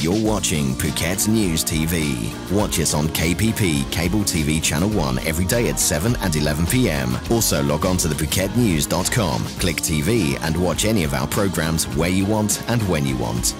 You're watching Phuket News TV. Watch us on KPP Cable TV Channel 1 every day at 7 and 11 p.m. Also log on to the PhuketNews.com, click TV and watch any of our programs where you want and when you want.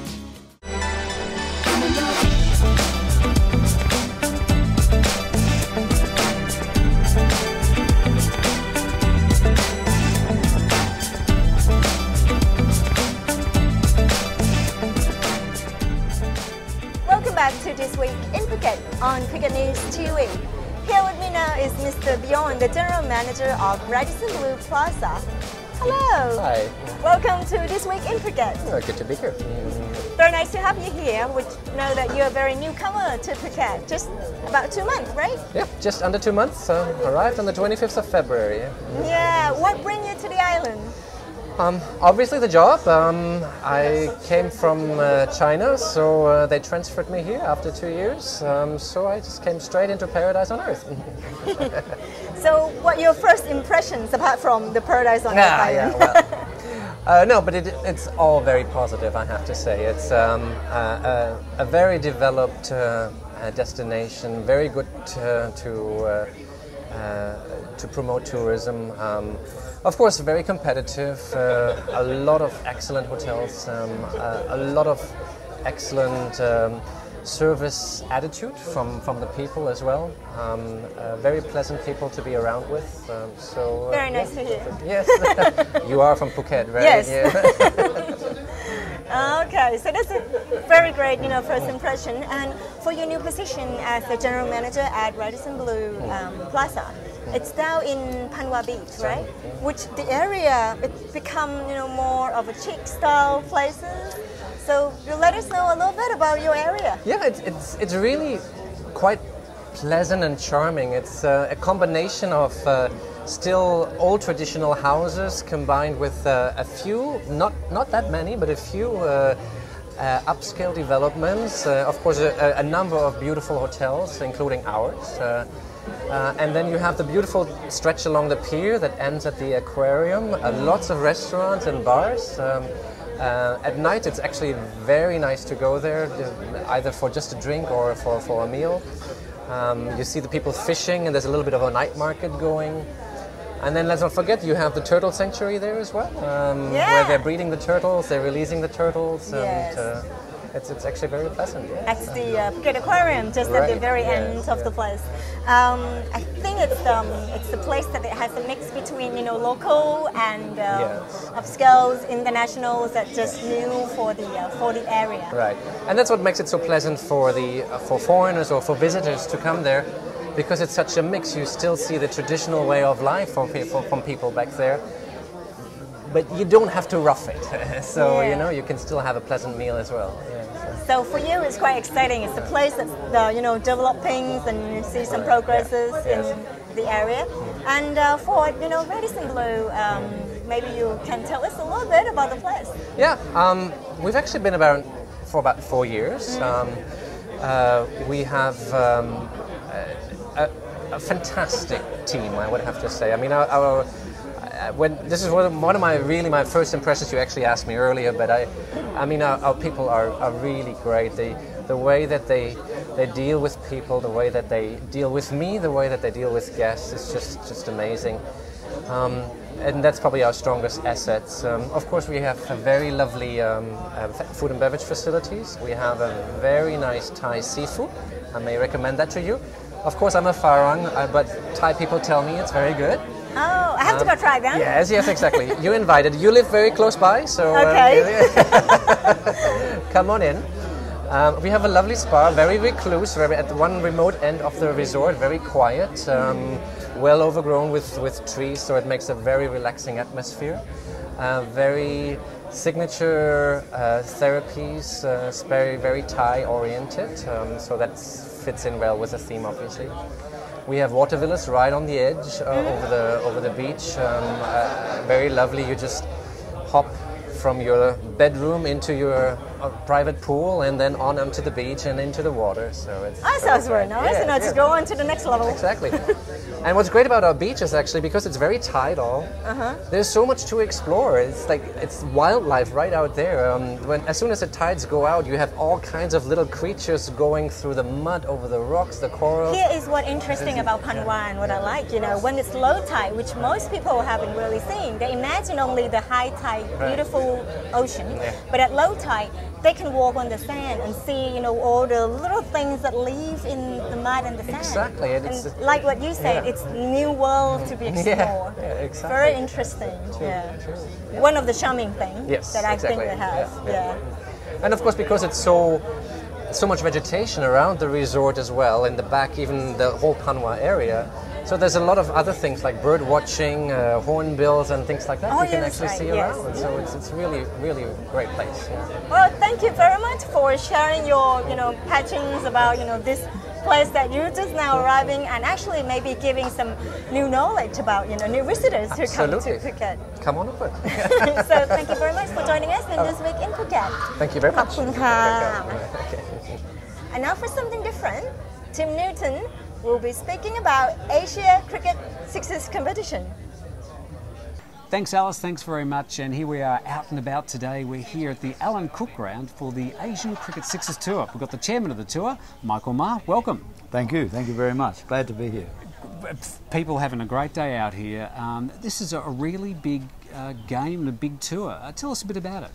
To This Week in Phuket on Phuket News TV. Here with me now is Mr. Bjorn, the General Manager of Radisson Blu Plaza. Hello. Hi. Welcome to This Week in Phuket. Oh, good to be here. Very nice to have you here. We know that you're a very newcomer to Phuket, just about 2 months, right? Yeah, just under 2 months. Arrived on the 25th of February. Yeah, what brought you to the island? Obviously the job. I came from China, so they transferred me here after 2 years. So I just came straight into paradise on earth. So what are your first impressions apart from the paradise on earth island? Yeah, well, no, but it's all very positive, I have to say. It's a very developed destination, very good to promote tourism. Of course, very competitive, a lot of excellent hotels, a lot of excellent service attitude from the people as well. Very pleasant people to be around with. Very nice to hear. Yes, you are from Phuket, right? Yes. Yeah. Okay, so that's a very great, first impression. And for your new position as the General Manager at Radisson Blu Plaza, it's down in Panwa Beach, right? Which the area, it's become, more of a chic style places. So you let us know a little bit about your area. Yeah, it's really quite pleasant and charming. It's a combination of still old traditional houses combined with a few, not that many, but a few upscale developments. Of course, a number of beautiful hotels, including ours. And then you have the beautiful stretch along the pier that ends at the aquarium. Lots of restaurants and bars. At night it's actually very nice to go there, either for just a drink or for a meal. You see the people fishing, and there's a little bit of a night market going. And then let's not forget, you have the turtle sanctuary there as well, where they're breeding the turtles, they're releasing the turtles. Yes. And it's actually very pleasant. Yeah. That's the Phuket Aquarium, just at the very end of the place. I think it's the place that it has a mix between local and upscales, internationals that just new for the area. Right, and that's what makes it so pleasant for foreigners or for visitors to come there, because it's such a mix. You still see the traditional way of life from people back there, but you don't have to rough it. So you can still have a pleasant meal as well. Yeah, so for you, it's quite exciting. It's a place that's developing, and you see some progresses in the area. And for Radisson Blu, maybe you can tell us a little bit about the place. Yeah, we've actually been about for about 4 years. We have a fantastic team, I would have to say. I mean, this is one of my first impressions. You actually asked me earlier, but I mean our people are really great. The way that they deal with people, the way that they deal with me, the way that they deal with guests is just amazing. And that's probably our strongest assets. Of course, we have a very lovely food and beverage facilities. We have a very nice Thai seafood. I may recommend that to you. Of course, I'm a Farang, but Thai people tell me it's very good. Oh, I have to go try them. Yes, exactly. You're invited. You live very close by, so come on in. We have a lovely spa, very recluse, at one remote end of the resort, very quiet, well overgrown with trees, so it makes a very relaxing atmosphere. Very signature therapies, very Thai oriented, so that fits in well with the theme, obviously. We have water villas right on the edge over the beach. Very lovely. You just hop from your bedroom into your a private pool, and then on onto the beach and into the water. So it's that sounds very nice. Yeah, Just go on to the next level. Exactly. And what's great about our beach is actually because it's very tidal. There's so much to explore. It's like it's wildlife right out there. As soon as the tides go out, you have all kinds of little creatures going through the mud, over the rocks, the corals. Here is what's interesting about Panwa and what I like. When it's low tide, which most people haven't really seen, they imagine only the high tide, beautiful ocean. Yeah. But at low tide, they can walk on the sand and see, all the little things that live in the mud and the sand. Exactly. And like what you said, it's new world to be explored. Yeah, exactly. Very interesting. True. One of the charming things that I think they have. Yeah. And of course, because it's so much vegetation around the resort as well, in the back, even the whole Panwa area. So there's a lot of other things like bird watching, hornbills and things like that you can actually see around. So it's really, really a great place. Yeah. Well, thank you very much for sharing your, passions about, this place that you're just now arriving, and actually maybe giving some new knowledge about, new visitors who come to Phuket. Come on over. So thank you very much for joining us in this week in Phuket. Thank you very much. ขอบคุณค่ะ And now for something different, Tim Newton will be speaking about Asia Cricket Sixes competition. Thanks, Alice. Thanks very much. And here we are out and about today. We're here at the Alan Cook Ground for the Asian Cricket Sixes Tour. We've got the chairman of the tour, Michael Ma. Welcome. Thank you. Thank you very much. Glad to be here. People having a great day out here. This is a really big game and a big tour. Tell us a bit about it.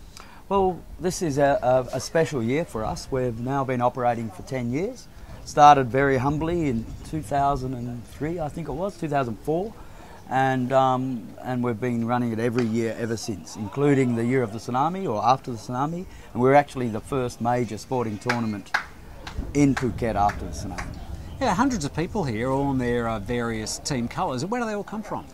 Well, this is a special year for us. We've now been operating for 10 years. Started very humbly in 2003, I think it was, 2004. And we've been running it every year ever since, including the year of the tsunami or after the tsunami. And we're actually the first major sporting tournament in Phuket after the tsunami. Yeah, hundreds of people here, all in their various team colours. Where do they all come from?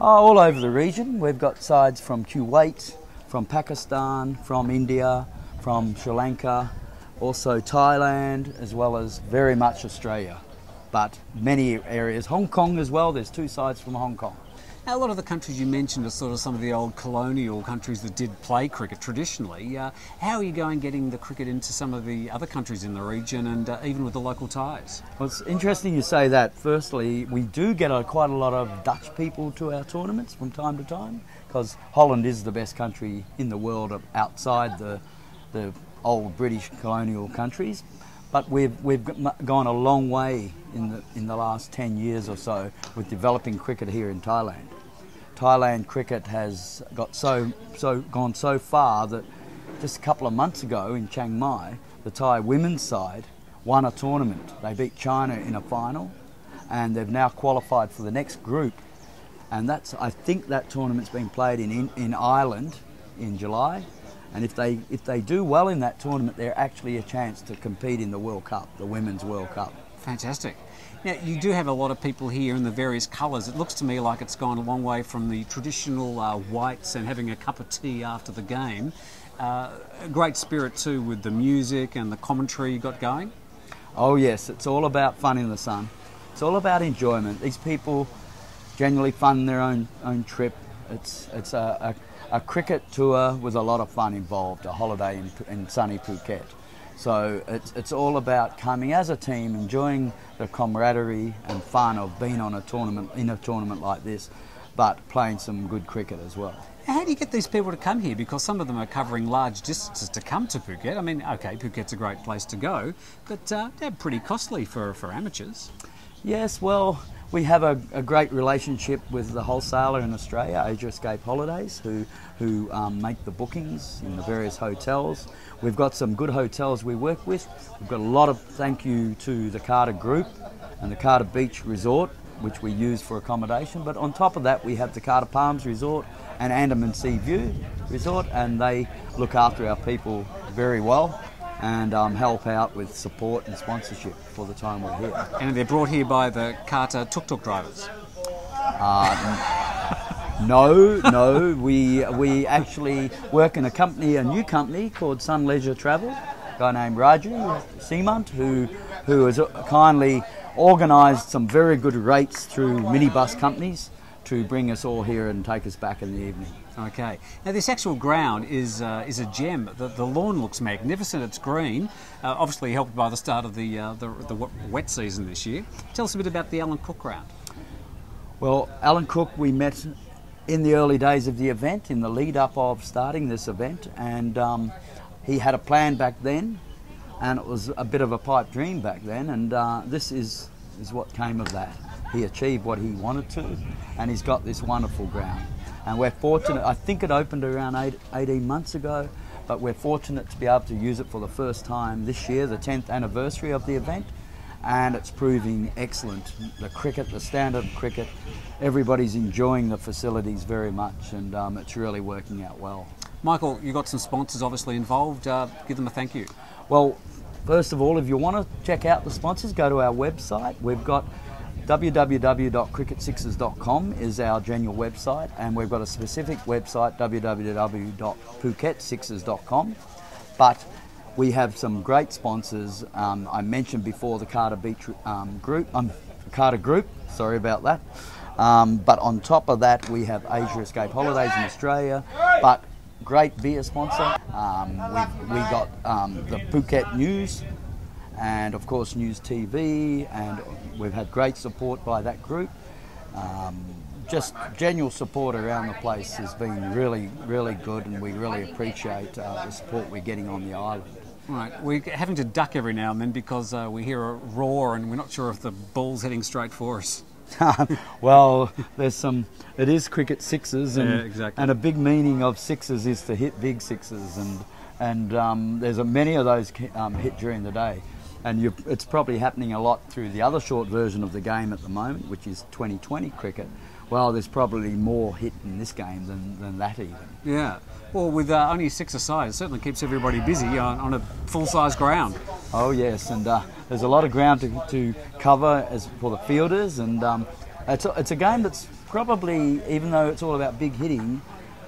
All over the region. We've got sides from Kuwait, from Pakistan, from India, from Sri Lanka, also Thailand, as well as very much Australia. But many areas, Hong Kong as well, there's two sides from Hong Kong. Now, a lot of the countries you mentioned are sort of some of the old colonial countries that did play cricket traditionally. How are you going getting the cricket into some of the other countries in the region and even with the local ties? Well, it's interesting you say that. Firstly, we do get quite a lot of Dutch people to our tournaments from time to time, because Holland is the best country in the world outside the old British colonial countries. But we've gone a long way in the last 10 years or so with developing cricket here in Thailand. Thailand cricket has gone so far that just a couple of months ago in Chiang Mai, the Thai women's side won a tournament. They beat China in a final, and they've now qualified for the next group. And I think that tournament's been played in Ireland in July. And if they do well in that tournament, they're actually a chance to compete in the World Cup, the Women's World Cup. Fantastic. Now, you do have a lot of people here in the various colours. It looks to me like it's gone a long way from the traditional whites and having a cup of tea after the game. Great spirit too with the music and the commentary you got going. Oh yes, it's all about fun in the sun. It's all about enjoyment. These people generally fund their own trip. It's a cricket tour with a lot of fun involved, a holiday in sunny Phuket. So it's all about coming as a team, enjoying the camaraderie and fun of being in a tournament like this, but playing some good cricket as well. How do you get these people to come here? Because some of them are covering large distances to come to Phuket. I mean, okay, Phuket's a great place to go, but they're pretty costly for amateurs. Yes, well, we have a great relationship with the wholesaler in Australia, Asia Escape Holidays, who make the bookings in the various hotels. We've got some good hotels we work with. We've got a lot of thank you to the Carter Group and the Carter Beach Resort, which we use for accommodation. But on top of that, we have the Carter Palms Resort and Andaman Sea View Resort, and they look after our people very well and help out with support and sponsorship for the time we're here. And they're brought here by the Carter tuk-tuk drivers? No, we actually work in a new company called Sun Leisure Travel, a guy named Raju Simant, who has kindly organised some very good rates through minibus companies to bring us all here and take us back in the evening. Okay. Now this actual ground is a gem. The lawn looks magnificent. It's green, obviously helped by the start of the wet season this year. Tell us a bit about the Alan Cook ground. Well, Alan Cook, we met in the early days of the event, in the lead up of starting this event, and he had a plan back then, and it was a bit of a pipe dream back then, and this is what came of that. He achieved what he wanted to, and he's got this wonderful ground. And we're fortunate, I think it opened around 18 months ago, but we're fortunate to be able to use it for the first time this year, the 10th anniversary of the event, and it's proving excellent. The cricket, the standard of cricket, everybody's enjoying the facilities very much, and it's really working out well. Michael, you've got some sponsors obviously involved. Give them a thank you. Well, first of all, if you want to check out the sponsors, go to our website. We've got www.cricket6s.com is our general website, and we've got a specific website, www.phuket6s.com. But we have some great sponsors. I mentioned before the Carter Beach Carter Group. Sorry about that. But on top of that, we have Asia Escape Holidays in Australia. But great beer sponsor. We got the Phuket News, and of course News TV, and we've had great support by that group. Just genuine support around the place has been really, really good, and we really appreciate the support we're getting on the island. Right, we're having to duck every now and then because we hear a roar and we're not sure if the ball's heading straight for us. Well, it is cricket sixes, and, yeah, exactly. And a big meaning of sixes is to hit big sixes, and there's many of those hit during the day. And it's probably happening a lot through the other short version of the game at the moment, which is 2020 cricket. Well, there's probably more hit in this game than that even. Yeah. Well, with only 6 aside, it certainly keeps everybody busy on a full-size ground. Oh yes, and there's a lot of ground to cover for the fielders, and it's a game that's probably, even though it's all about big hitting,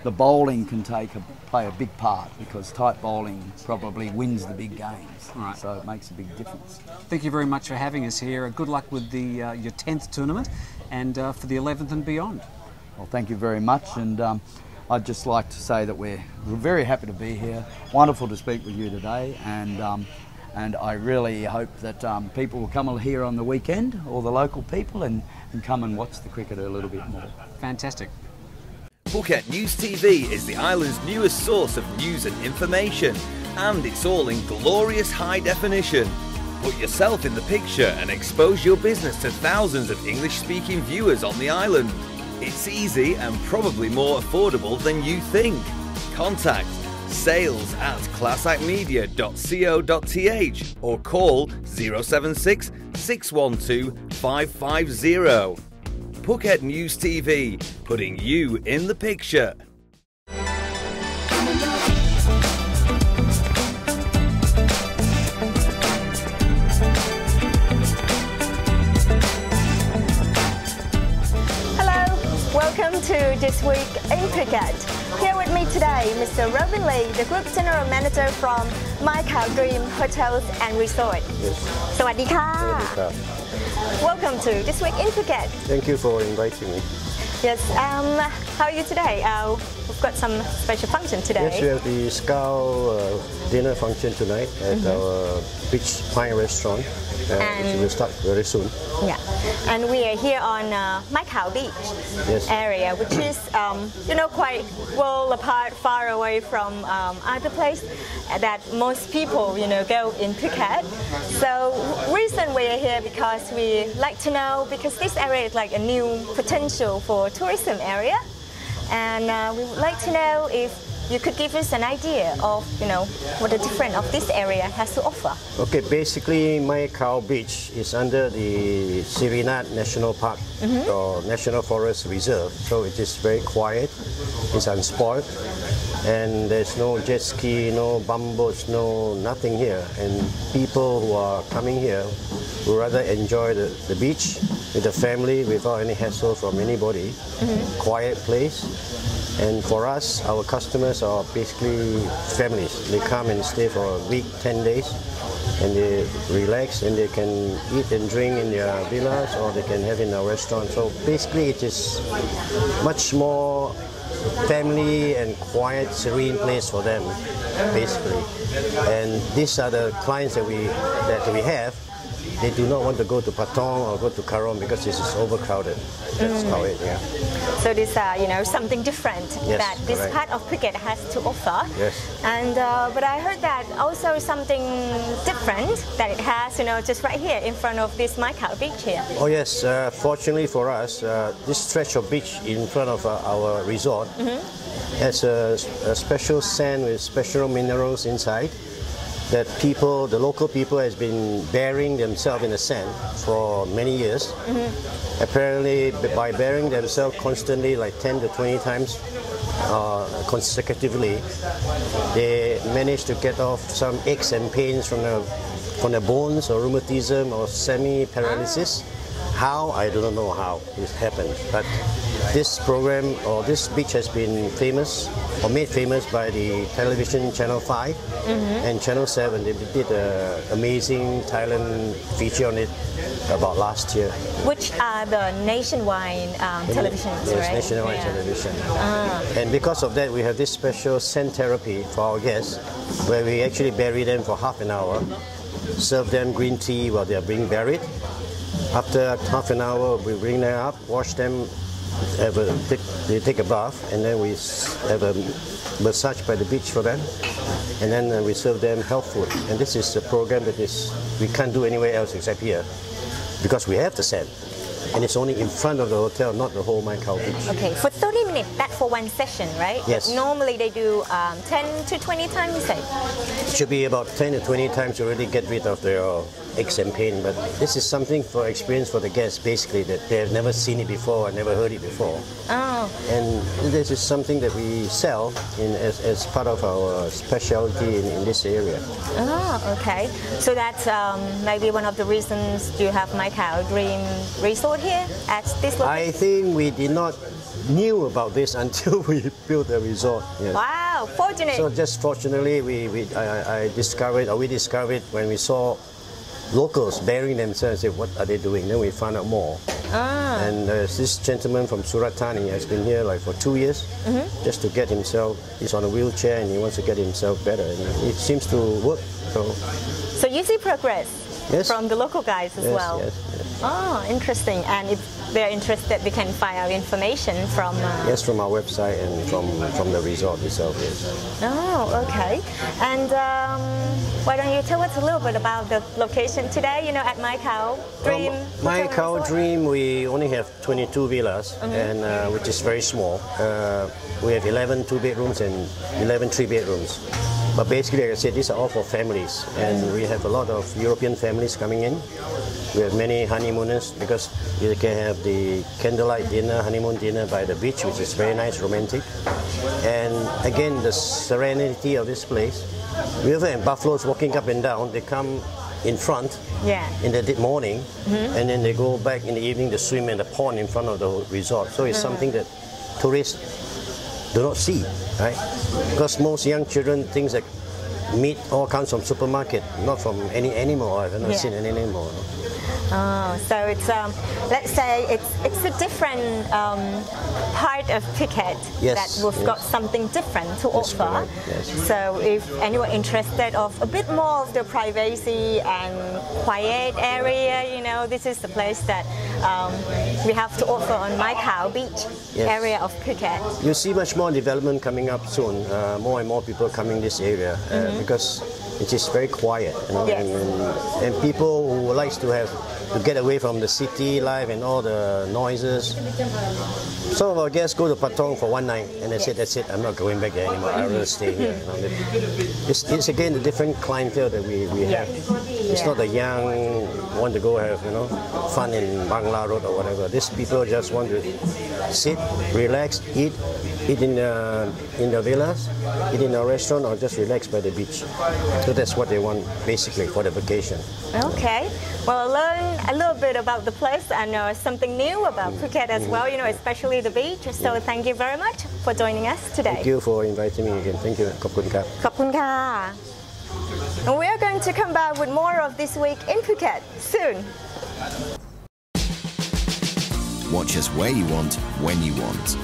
the bowling can play a big part, because tight bowling probably wins the big games. Right. So it makes a big difference. Thank you very much for having us here. Good luck with your 10th tournament, and for the 11th and beyond. Well, thank you very much, and I'd just like to say that we're very happy to be here. Wonderful to speak with you today, and I really hope that people will come here on the weekend, all the local people, and come and watch the cricket a little bit more. Fantastic. Phuket News TV is the island's newest source of news and information, and it's all in glorious high definition. Put yourself in the picture and expose your business to thousands of English-speaking viewers on the island. It's easy and probably more affordable than you think. Contact sales@classactmedia.co.th or call 076 612 550. Phuket News TV, putting you in the picture. Welcome to This Week in Phuket. Here with me today, Mr. Robin Lee, the Group General Manager from Mai Khao Dream Hotels and Resort. Yes. สวัสดีค่ะ Welcome to This Week in Phuket. Thank you for inviting me. Yes, how are you today? We've got some special function today. Yes, we have the Scout dinner function tonight at our Beach Pine restaurant, which will start very soon. Yeah, and we are here on Mai Khao Beach area, which is quite well apart, far away from other place that most people go in Phuket. So reason we are here because we like to know, because this area is like a new potential for tourism area, and we would like to know if you could give us an idea of what the difference of this area has to offer. Okay, basically Mai Khao Beach is under the Sirinat National Park or National Forest Reserve, so it is very quiet, it's unspoiled, and there's no jet ski, no bumboats, nothing here, and people who are coming here would rather enjoy the beach with the family without any hassle from anybody. Quiet place. And for us, our customers are basically families. They come and stay for a week, 10 days, and they relax, and they can eat and drink in their villas, or they can have in our restaurant. So basically it is much more family and quiet, serene place for them, basically. And these are the clients that we have. They do not want to go to Patong or go to Karong because this is overcrowded. That's how it, yeah. So these are, you know, something different that this correct. part of Phuket has to offer. Yes. And but I heard that also something different that it has, you know, just right here in front of this Mai Khao beach here. Oh yes, fortunately for us, this stretch of beach in front of our resort has a special sand with special minerals inside that people, the local people, has been burying themselves in the sand for many years. Apparently, by burying themselves constantly, like 10 to 20 times consecutively, they managed to get off some aches and pains from the bones or rheumatism or semi-paralysis. How? I don't know how it happened, but this program or this beach has been famous or made famous by the television Channel 5 and Channel 7. They did an amazing Thailand feature on it about last year. Which are the nationwide televisions, yes, right? nationwide television. And because of that, we have this special sand therapy for our guests, where we actually bury them for half an hour, serve them green tea while they are being buried. After half an hour, we bring them up, wash them, they take a bath, and then we have a massage by the beach for them, and then we serve them health food. And this is a program that we can't do anywhere else except here, because we have the sand, and it's only in front of the hotel, not the whole Mai Khao beach. Okay, for 30 minutes, that's for one session, right? Yes. But normally they do 10 to 20 times, you say? It should be about 10 to 20 times to really get rid of their aches and pain, but this is something for experience for the guests, basically, that they have never seen it before and never heard it before. Oh. And this is something that we sell as part of our specialty in this area. Oh, okay. So that's maybe one of the reasons you have Mai Khao Dream Resort here at this location? I think we did not knew about this until we built the resort. Yes. Wow, fortunate. So just fortunately, we discovered when we saw locals burying themselves and said, what are they doing? Then we found out more. And this gentleman from Surat Thani has been here like for 2 years just to get himself, he's on a wheelchair and he wants to get himself better. And it seems to work. So you see progress from the local guys as well? Yes. Oh, interesting. And if they're interested, we can find out information from... Yes, from our website and from the resort itself. Yes. Oh, okay. And why don't you tell us a little bit about the location today, you know, at Mai Khao Dream? Mai Khao Dream, we only have 22 villas, and which is very small. We have 11 two-bedrooms and 11 three-bedrooms. But basically, like I said, these are all for families, and we have a lot of European families coming in. We have many honeymooners because you can have the candlelight dinner, honeymoon dinner by the beach, which is very nice, romantic. And again, the serenity of this place. We even have buffaloes walking up and down. They come in front in the morning, and then they go back in the evening to swim in the pond in front of the resort. So it's something that tourists do not see, right? Because most young children think that meat all comes from supermarket, not from any animal. I've never seen an animal. Oh, so it's let's say it's a different part of Phuket that we've got something different to offer. So if anyone interested of a bit more of the privacy and quiet area, you know, this is the place that we have to offer on Mai Khao beach area of Phuket. You see much more development coming up soon. More and more people coming this area because it is very quiet, you know, and people who like to get away from the city life and all the noises. Some of our guests go to Patong for one night and they say, that's it, I'm not going back there anymore, I'd rather stay here. You know, it's again the different clientele that we have. It's not the young want to go have, you know, fun in Bangla Road or whatever. These people just want to sit, relax, eat in the villas, eat in a restaurant, or just relax by the beach. So that's what they want basically for the vacation. Okay. Well, I learned a little bit about the place and something new about Phuket as well, you know, especially the beach. So thank you very much for joining us today. Thank you for inviting me again. Thank you. Khop kun kap. Khop kun ka. And we are going to come back with more of This Week in Phuket soon. Watch us where you want, when you want.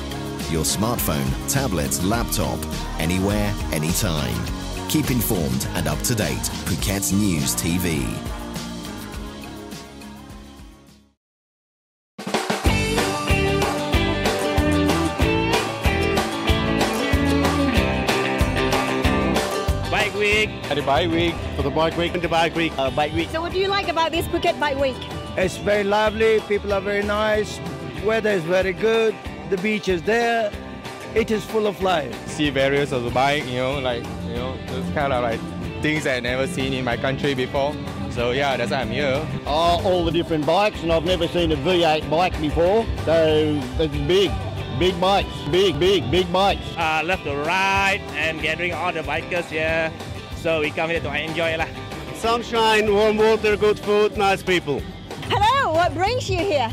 your smartphone, tablet, laptop, anywhere, anytime. Keep informed and up to date. Phuket News TV. Bike week. At the bike week. For the bike week. The bike week. Bike week. So what do you like about this Phuket Bike Week? It's very lovely. People are very nice. Weather is very good. The beach is there. It is full of life. See various of the bike, those kind of like things I never seen in my country before. So yeah, that's why I'm here. All the different bikes, and I've never seen a V8 bike before. So it's big bikes, big bikes. Love to ride and gathering all the bikers here. So we come here to enjoy lah. Sunshine, warm water, good food, nice people. Hello, what brings you here?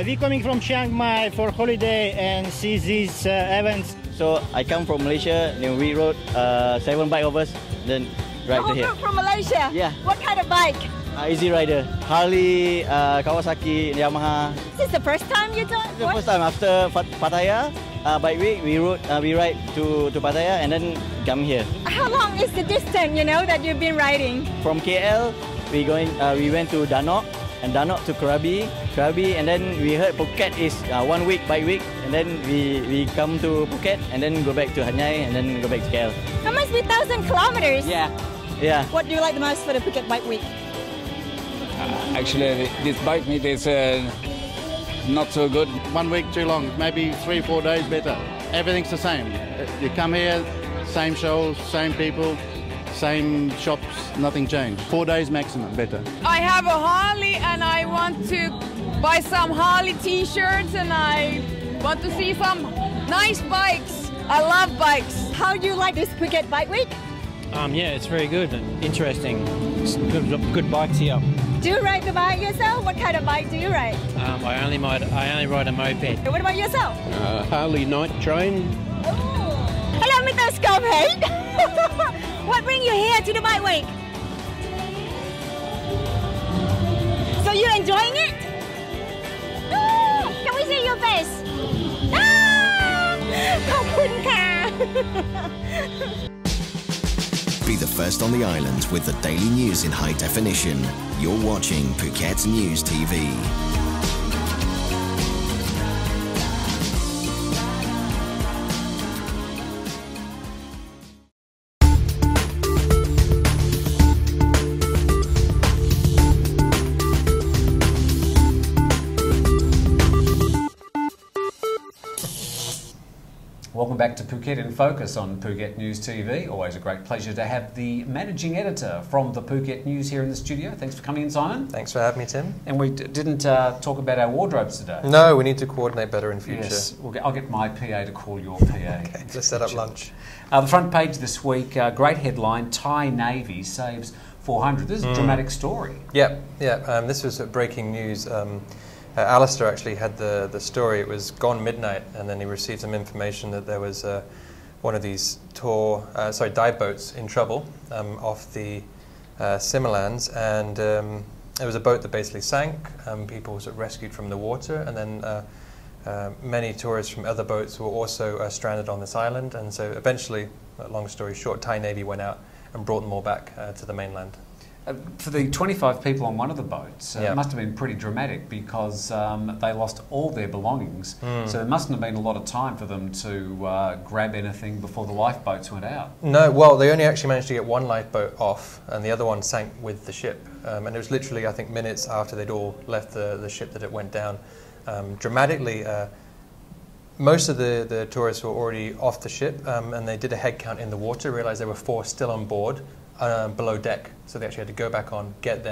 We coming from Chiang Mai for holiday and see these events. So I come from Malaysia, then we rode 7 bike of us, then right to here. From Malaysia? Yeah. What kind of bike? Easy rider, Harley, Kawasaki, Yamaha. Is this the first time you do it? The first time after Pattaya bike week, we ride to Pattaya and then come here. How long is the distance, that you've been riding? From KL, we went to Danok, and Danok to Krabi, and then we heard Phuket is 1 week bike week, and then we come to Phuket and then go back to Hanyai and then go back to KL. That must be 1,000 kilometers. Yeah. What do you like the most for the Phuket Bike Week? Actually, this bike meet is not so good. 1 week too long, maybe 3-4 days better. Everything's the same. You come here, same shows, same people, same shops, nothing changed. 4 days maximum, better. I have a Harley and I want to buy some Harley t-shirts and I want to see some nice bikes. I love bikes. How do you like this Phuket Bike Week? Yeah, it's very good and interesting. It's good bikes here. Do you ride the bike yourself? What kind of bike do you ride? I only ride a moped. What about yourself? Harley night train. Hello, Mr. Scopehead. What brings you here to the Bike Week? So you're enjoying it? Can we see your face? Be the first on the island with the daily news in high definition. You're watching Phuket News TV. Welcome back to Phuket in Focus on Phuket News TV. Always a great pleasure to have the managing editor from the Phuket News here in the studio. Thanks for coming in, Simon. Thanks for having me, Tim. And we didn't talk about our wardrobes today. No, we need to coordinate better in future. Yes, I'll get my PA to call your PA. Okay, let's set up lunch. The front page this week, great headline, Thai Navy saves 400. This is a dramatic story. Yeah. This was breaking news. Alistair actually had the story. It was gone midnight, and then he received some information that there was one of these dive boats in trouble off the Simmerlands, and it was a boat that basically sank. People were rescued from the water, and then many tourists from other boats were also stranded on this island. And so eventually, long story short, Thai Navy went out and brought them all back to the mainland. For the 25 people on one of the boats, it must have been pretty dramatic because they lost all their belongings. So there mustn't have been a lot of time for them to grab anything before the lifeboats went out. No, well, they only actually managed to get one lifeboat off, and the other one sank with the ship. And it was literally, I think, minutes after they'd all left the ship that it went down. Dramatically, most of the tourists were already off the ship, and they did a head count in the water, realised there were 4 still on board. Below deck, so they actually had to go back on, get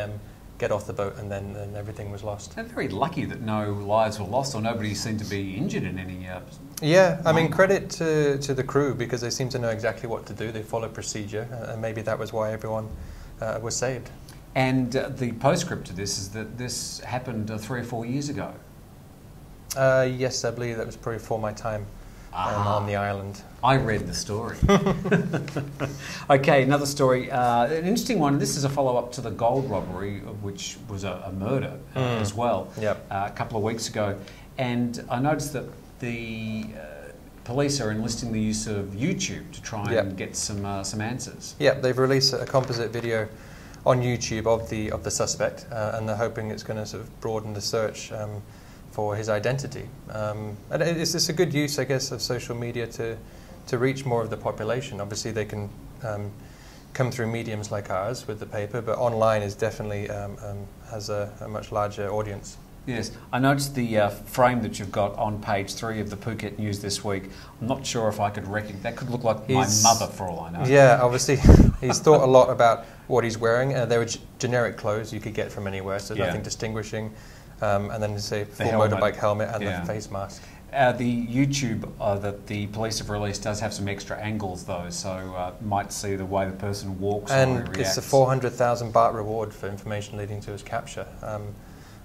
off the boat, and then everything was lost. They're very lucky that no lives were lost or nobody seemed to be injured in any. Yeah, I mean, credit to the crew because they seem to know exactly what to do. They follow procedure, and maybe that was why everyone was saved. And the postscript to this is that this happened 3 or 4 years ago. Yes, I believe that was probably before my time. On the island. I read the story. Okay, another story. An interesting one. This is a follow-up to the gold robbery, which was a murder as well. Yep. A couple of weeks ago. And I noticed that the police are enlisting the use of YouTube to try and get some answers. Yeah, they've released a composite video on YouTube of the suspect, and they're hoping it's going to sort of broaden the search for his identity. And it's a good use, I guess, of social media to reach more of the population. Obviously, they can come through mediums like ours with the paper, but online is definitely has a much larger audience. Yes, I noticed the frame that you've got on page 3 of the Phuket News this week. I'm not sure if I could recognize. That could look like my mother, for all I know. Yeah, obviously, he's thought a lot about what he's wearing. They were generic clothes you could get from anywhere, so nothing distinguishing. And then, say, full motorbike helmet and the face mask. The YouTube that the police have released does have some extra angles, though, so might see the way the person walks and or reacts. It's a 400,000 baht reward for information leading to his capture.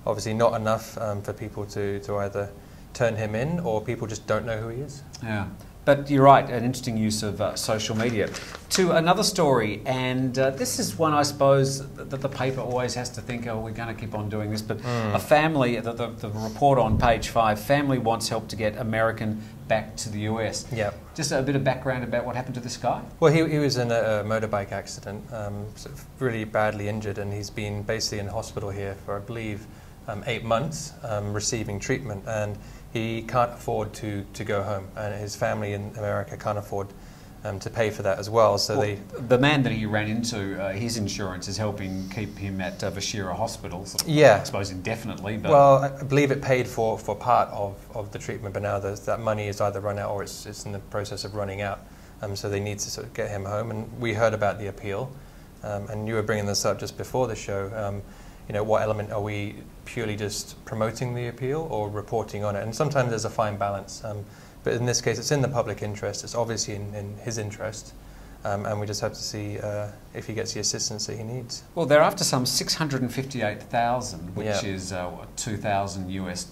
Obviously not enough for people to either turn him in or people just don't know who he is. Yeah, but you're right, an interesting use of social media. To another story, and this is one I suppose that the paper always has to think, oh, we're going to keep on doing this, but a family, the report on page 5, family wants help to get American back to the US. Yeah. Just a bit of background about what happened to this guy? Well, he was in a motorbike accident, sort of really badly injured, and he's been basically in hospital here for, I believe, 8 months receiving treatment, and he can't afford to go home, and his family in America can't afford to pay for that as well. So the man that he ran into, his insurance is helping keep him at Vashira Hospital, I suppose indefinitely. But well, I believe it paid for part of the treatment, but now that money is either run out or it's in the process of running out. So they need to sort of get him home, and we heard about the appeal, and you were bringing this up just before the show. You know, what element are we purely just promoting the appeal or reporting on it? And sometimes there's a fine balance. But in this case, it's in the public interest. It's obviously in his interest. And we just have to see if he gets the assistance that he needs. Well, they're after some 658,000, which is $2,000 US.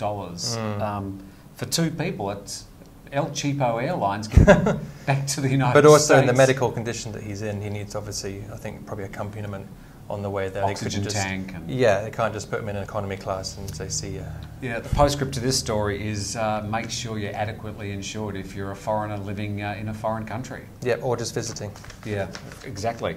For 2 people, it's El Cheapo Airlines getting back to the United States. But also in the medical condition that he's in, he needs obviously, I think, probably accompaniment on the way there. Oxygen tank. They can't just put him in economy class and say, see ya. Yeah, the postscript to this story is make sure you're adequately insured if you're a foreigner living in a foreign country. Yeah, or just visiting. Yeah, exactly.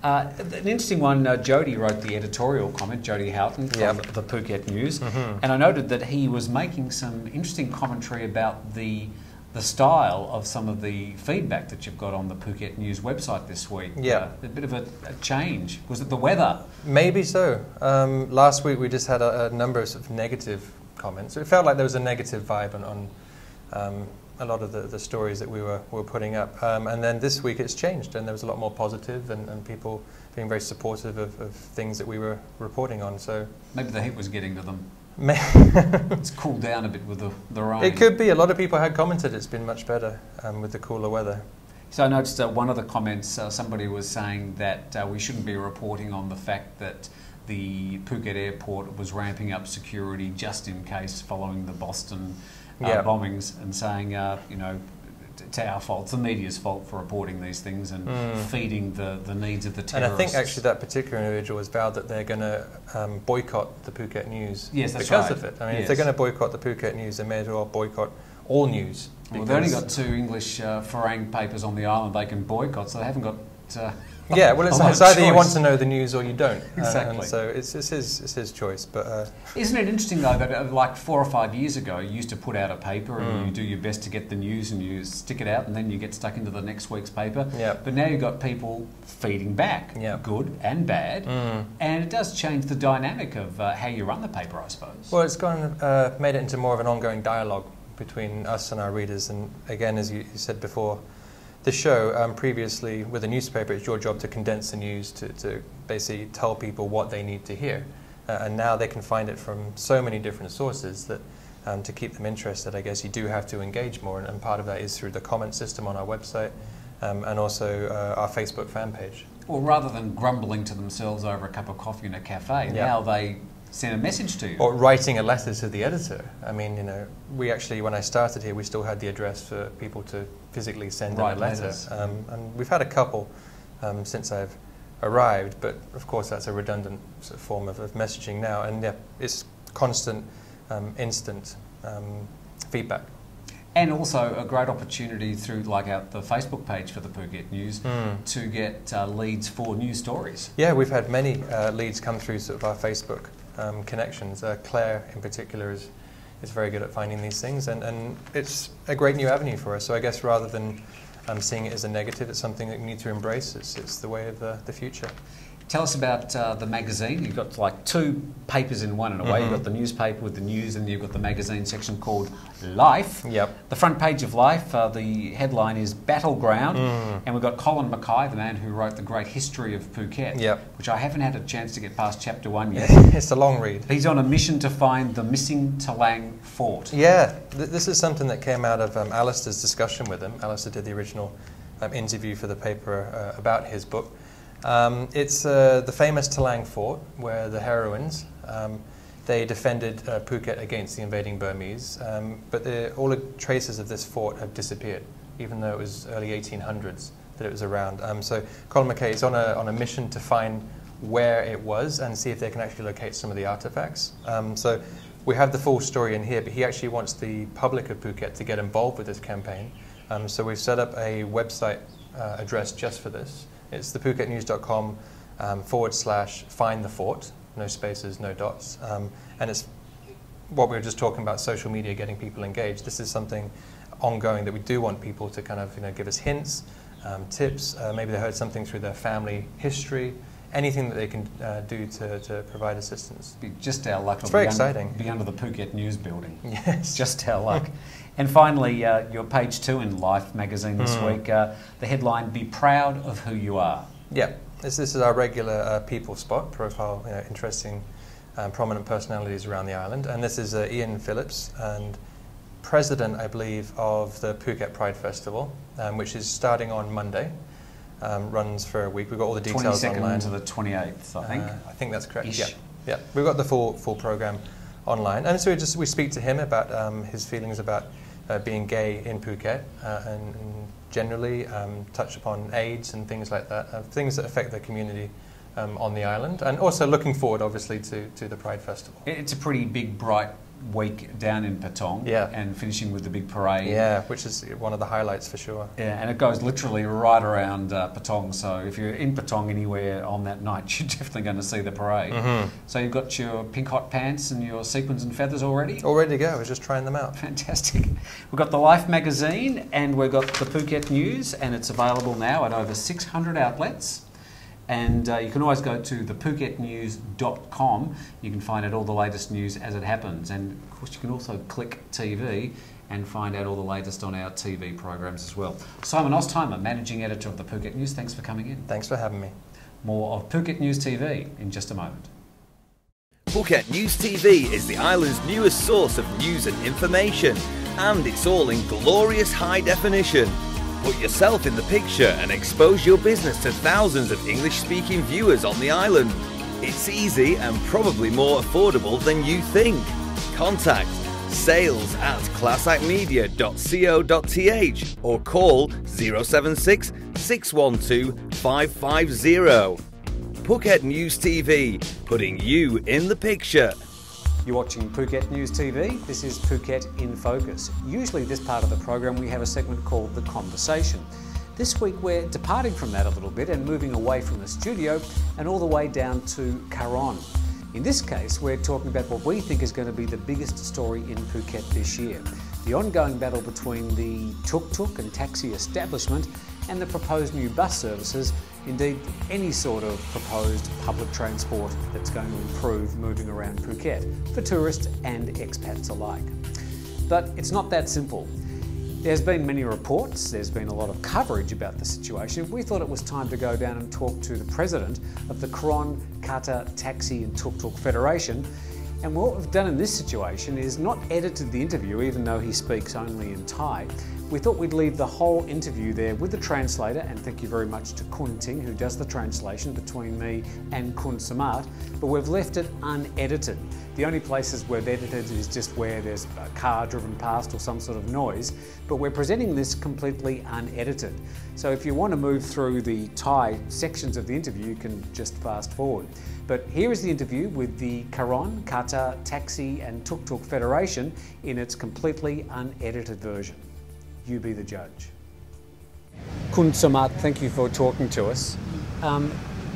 An interesting one, Jody wrote the editorial comment, Jody Houghton from the Phuket News, and I noted that he was making some interesting commentary about the style of some of the feedback that you've got on the Phuket News website this week. Yeah. A bit of a change. Was it the weather? Maybe so. Last week we just had a number of, sort of negative comments. It felt like there was a negative vibe on a lot of the stories that we were putting up. And then this week it's changed, and there was a lot more positive and people being very supportive of things that we were reporting on. So maybe the heat was getting to them. It's cooled down a bit with the rain. It could be. A lot of people had commented it's been much better with the cooler weather. So I noticed one of the comments, somebody was saying that we shouldn't be reporting on the fact that the Phuket airport was ramping up security just in case following the Boston bombings, and saying, you know, it's our fault, it's the media's fault for reporting these things and feeding the needs of the terrorists. And I think actually that particular individual has vowed that they're going to boycott the Phuket News because of it. I mean, if they're going to boycott the Phuket News, they may as well boycott all news. Well, they've only got 2 English Farang papers on the island they can boycott, so they haven't got... yeah, well, it's either you want to know the news or you don't. Exactly. And so it's his choice. But isn't it interesting though that like 4 or 5 years ago you used to put out a paper and you do your best to get the news and you stick it out and then you get stuck into the next week's paper. But now you've got people feeding back, good and bad, and it does change the dynamic of how you run the paper, I suppose. Well, it's made it into more of an ongoing dialogue between us and our readers. And again, as you said before the show, previously with a newspaper, it's your job to condense the news, to basically tell people what they need to hear. And now they can find it from so many different sources that to keep them interested, I guess you do have to engage more. And part of that is through the comment system on our website and also our Facebook fan page. Well, rather than grumbling to themselves over a cup of coffee in a cafe, now they send a message to you. Or writing a letter to the editor. I mean, you know, we actually, when I started here, we still had the address for people to physically send in a letter. And we've had a couple since I've arrived, but of course that's a redundant sort of form of messaging now. And it's constant, instant feedback. And also a great opportunity through the Facebook page for the Phuket News to get leads for news stories. Yeah, we've had many leads come through sort of our Facebook connections. Claire in particular is very good at finding these things, and it's a great new avenue for us. So I guess rather than seeing it as a negative, it's something that we need to embrace. It's the way of the future. Tell us about the magazine. You've got like two papers in one in a way. You've got the newspaper with the news, and you've got the magazine section called Life. Yep. The front page of Life, the headline is Battleground, and we've got Colin Mackay, the man who wrote the great history of Phuket, which I haven't had a chance to get past chapter 1 yet. It's a long read. He's on a mission to find the missing Talang fort. Yeah, this is something that came out of Alistair's discussion with him. Alistair did the original interview for the paper about his book. It's the famous Talang Fort, where the heroines, they defended Phuket against the invading Burmese, but all the traces of this fort have disappeared, even though it was early 1800s that it was around. So Colin Mackay is on a mission to find where it was and see if they can actually locate some of the artefacts. So we have the full story in here, but he actually wants the public of Phuket to get involved with this campaign. So we've set up a website address just for this. It's thephuketnews.com /find the fort, no spaces, no dots. And it's what we were just talking about, social media, getting people engaged. This is something ongoing that we do want people to kind of give us hints, tips. Maybe they heard something through their family history, anything that they can do to provide assistance. Just our luck. It's very exciting. Be under the Phuket News building. Yes. Just our luck. And finally, your page 2 in Life magazine this week, the headline, Be Proud of Who You Are. Yeah, this is our regular people spot, profile interesting, prominent personalities around the island. And this is Ian Phillips, and president, I believe, of the Phuket Pride Festival, which is starting on Monday. Runs for a week. We've got all the details 22nd online. to the 28th, I think. I think that's correct. Ish. Yeah. We've got the full program online, and so we speak to him about his feelings about being gay in Phuket, and generally touch upon AIDS and things like that, things that affect the community on the island, and also looking forward, obviously, to the Pride Festival. It's a pretty big, bright week down in Patong, and finishing with the big parade. Yeah, which is one of the highlights for sure. Yeah, and it goes literally right around Patong, so if you're in Patong anywhere on that night, you're definitely going to see the parade. So you've got your pink hot pants and your sequins and feathers already? All ready to go, I was just trying them out. Fantastic. We've got the Life magazine, and we've got the Phuket News, and it's available now at over 600 outlets. And you can always go to thephuketnews.com. You can find out all the latest news as it happens. And of course, you can also click TV and find out all the latest on our TV programs as well. Simon Ostheimer, Managing Editor of the Phuket News, thanks for coming in. Thanks for having me. More of Phuket News TV in just a moment. Phuket News TV is the island's newest source of news and information, and it's all in glorious high definition. Put yourself in the picture and expose your business to thousands of English-speaking viewers on the island. It's easy and probably more affordable than you think. Contact sales@classicmedia.co.th or call 076 612 550. Phuket News TV, putting you in the picture. You're watching Phuket News TV. This is Phuket in Focus. Usually this part of the program we have a segment called The Conversation. This week we're departing from that a little bit and moving away from the studio and all the way down to Caron. In this case we're talking about what we think is going to be the biggest story in Phuket this year. The ongoing battle between the tuk-tuk and taxi establishment and the proposed new bus services, indeed any sort of proposed public transport that's going to improve moving around Phuket for tourists and expats alike. But it's not that simple. There's been many reports, there's been a lot of coverage about the situation. We thought it was time to go down and talk to the president of the Caron Kata Taxi and Tuk Tuk Federation. And what we've done in this situation is not edited the interview, even though he speaks only in Thai. We thought we'd leave the whole interview there with the translator, and thank you very much to Kun Ting, who does the translation between me and Kun Samat, but we've left it unedited. The only places we've edited is just where there's a car driven past or some sort of noise, but we're presenting this completely unedited. So if you want to move through the Thai sections of the interview, you can just fast forward. But here is the interview with the Caron Kata Taxi and Tuk Tuk Federation in its completely unedited version. you be the judge. Kun Samat, thank you for talking to us.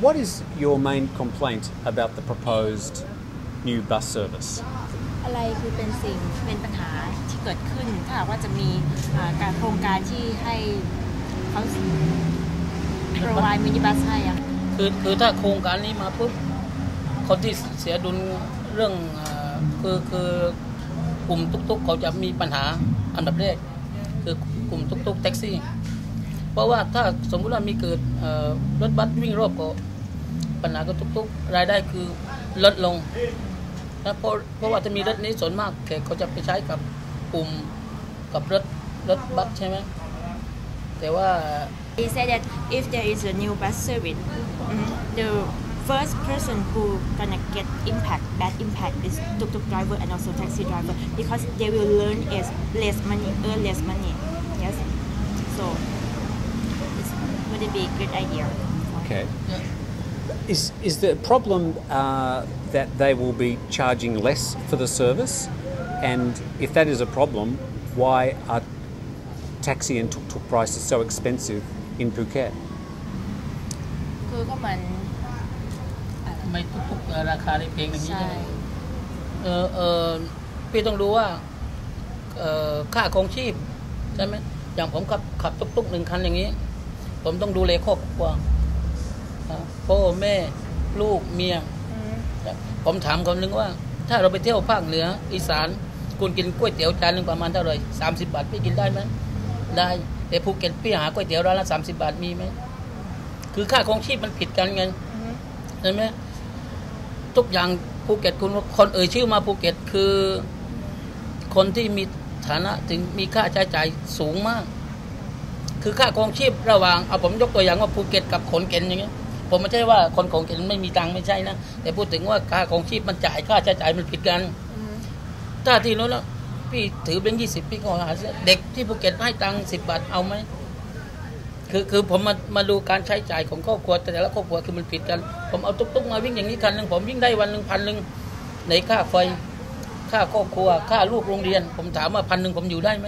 What is your main complaint about the proposed new bus service? อะไรคือเป็นสิ่งเป็นปัญหาที่เกิดขึ้นถ้าว่าจะมีการโครงการที่ให้เขา provide minibus ให้อะคือถ้าโครงการนี้มาปุ๊บคนที่เสียดุลเรื่องคือกลุ่มตุ๊กๆเขาจะมีปัญหาอันดับแรกคือกลุ่มตุ๊กๆแท็กซี่เพราะว่าถ้าสมมุติว่ามีเกิดรถบัสวิ่งรอบก็ปัญหาก็ตุ๊กๆรายได้คือลดลงนะเพราะว่าจะมีรถนี้ส่วนมากแขกเขาจะไปใช้กับกลุ่มกับรถบัสใช่ไหมแต่ว่า He said that if there is a new bus service, the first person who gonna get bad impact is tuk-tuk driver and also taxi driver because they will earn less money. Yes, so it would be a good idea. Okay. Is the problem that they will be charging less for the service? And if that is a problem, why are taxi and tuk-tuk prices so expensive in Phuket? คือก็มันทำไมทุกๆราคาได้แพงอย่างนี้ใช่ไหมพี่ต้องดูว่าค่าครองชีพใช่ไหมอย่างผมขับตุ๊กๆ1 คันอย่างนี้ผมต้องดูแลครอบครัวพ่อแม่ลูกเมียผมถามคนนึงว่าถ้าเราไปเที่ยวภาคเหนืออีสานคุณกินก๋วยเตี๋ยวจานนึงประมาณเท่าไหร่30 บาทพี่กินได้ไหมได้แต่ภูเก็ตพี่หาก๋วยเตี๋ยวร้านละ30 บาทมีไหมคือค่าครองชีพมันผิดกันไงใช่ไหมทุกอย่างภูเก็ตคุณคนชื่อมาภูเก็ตคือคนที่มีฐานะถึงมีค่าใช้จ่ายสูงมากคือค่าครองชีพระหว่างเอาผมยกตัวอย่างว่าภูเก็ตกับขอนแก่นอย่างเงี้ยผมไม่ใช่ว่าคนขอนแก่นไม่มีตังค์ไม่ใช่นะแต่พูดถึงว่าค่าครองชีพมันจ่ายค่าใช้จ่ายมันผิดกันถ้าที่โน้นแล้วพี่ถือแบงค์20พี่ก็หาเด็กที่ภูเก็ตให้ตังค์10 บาทเอาไหมคือผมมาดูการใช้จ่ายของครอบครัวแต่ละครอบครัวคือมันผิดกันผมเอาตุ๊กๆมาวิ่งอย่างนี้คันนึงผมวิ่งได้วันนึง1,000ในค่าไฟค่าครอบครัวค่าลูกโรงเรียนผมถามว่า1,000ผมอยู่ได้ไหม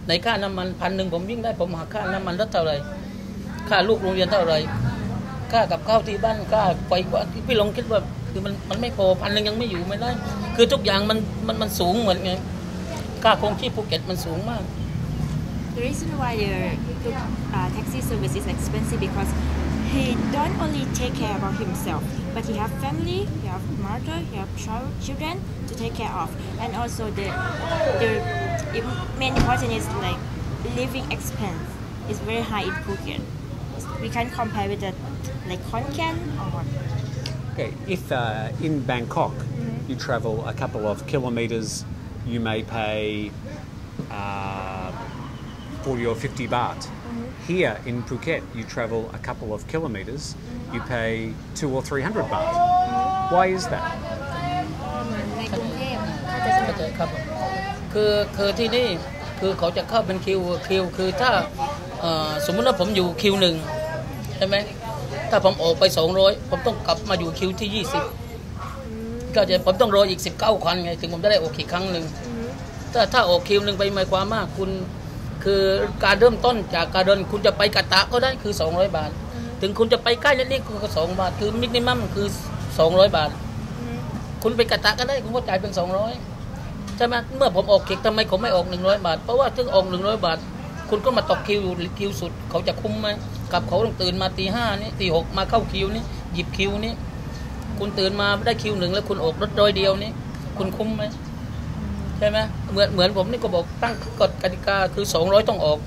ในค่าน้ำมัน1,000ผมวิ่งได้ผมหาค่าน้ำมันรถเท่าไหร่ค่าลูกโรงเรียนเท่าไหร่ค่ากับข้าวที่บ้านค่าไฟกว่าพี่ลองคิดว่าคือมันไม่พอ1,000ยังไม่อยู่ไม่ได้คือทุกอย่างมันสูงเหมือนไงค่าครองชีพภูเก็ตมันสูงมากThe reason why the taxi service is expensive because he don't only take care about himself, but he have family, he have mother, he have children to take care of, and also the main important is like living expense is very high in Phuket. We can't compare with the like Khon Kaen or. Okay, if in Bangkok you travel a couple of kilometres, you may pay 40 or 50 baht. Here in Phuket, you travel a couple of kilometres, you pay 200 or 300 baht. Why is that? คือที่นี่คือเขาจะเข้าเป็นคิวคือถ้าสมมุติว่าผมอยู่คิว1ใช่ไหมถ้าผมออกไป200ผมต้องกลับมาอยู่คิวที่20ก็จะผมต้องรออีก19 คันไงถึงผมจะได้ออกอีกครั้งนึงถ้าออกคิว1ไปหมายความว่าคุณคือการเริ่มต้นจากการเดินคุณจะไปกะตะก็ได้คือ200 บาทถึงคุณจะไปใกล้นิดๆก็2 บาทคือมินิมัมคือ200 บาทคุณไปกะตะก็ได้คุณก็จ่ายเป็น200ใช่ไหมเมื่อผมออกคิวทำไมผมไม่ออก100 บาทเพราะว่าถึงออก100 บาทคุณก็มาตกคิวอยู่คิวสุดเขาจะคุ้มไหมกับเขาต้องตื่นมาตี 5นี่ตี 6มาเข้าคิวนี่หยิบคิวนี่คุณตื่นมาได้คิว1แล้วคุณออกรถร้อยเดียวนี่คุณคุ้มไหมใช่ไหมเหมือนผมนี่ก็บอกตั้งกฎกติกาคือ200ต้องออก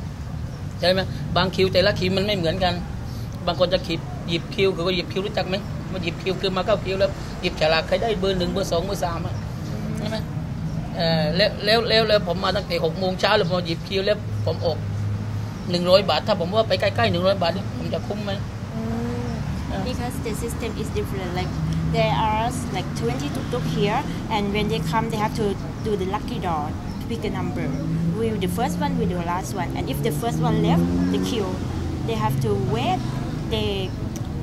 ใช่ไหมบางคิวแต่ละคิวมันไม่เหมือนกันบางคนจะหยิบคิวคือว่าหยิบคิวรู้จักไหมมาหยิบคิวคือมาเข้าคิวแล้วหยิบฉลากใครได้เบอร์1เบอร์2เบอร์3ใช่ไหมแล้วผมมาตั้งแต่6 โมงเช้าแล้วผมหยิบคิวแล้วผมออก100 บาทถ้าผมว่าไปใกล้ๆ100 บาทนี่ผมจะคุ้มไหม Because the system is different like there are like 20 tuk-tuk here and when they come they have to do the lucky draw to pick a number will the first one will the last one and if the first one left the queue they have to wait they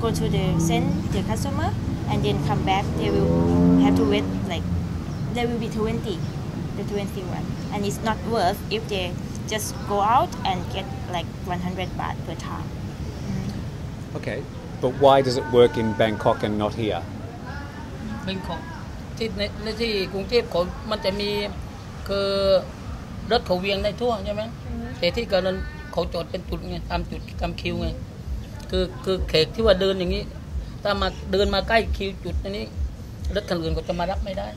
go to send the customer and then come back they will have to wait like there will be 20 the 21 and it's not worth if they just go out and get like 100 baht per time. Okay, but why does it work in Bangkok and not here? Bangkok ที่ในที่กรุงเทพเขามันจะมีคือรถเขาเวียงได้ทั่วใช่ไหมแต่ที่การนั้นเขาจอดเป็นจุดไงตามจุดตามคิวไงคือแขกที่ว่าเดินอย่างนี้ถ้ามาเดินมาใกล้คิวจุดนี้รถคันอื่นก็จะมารับไม่ได้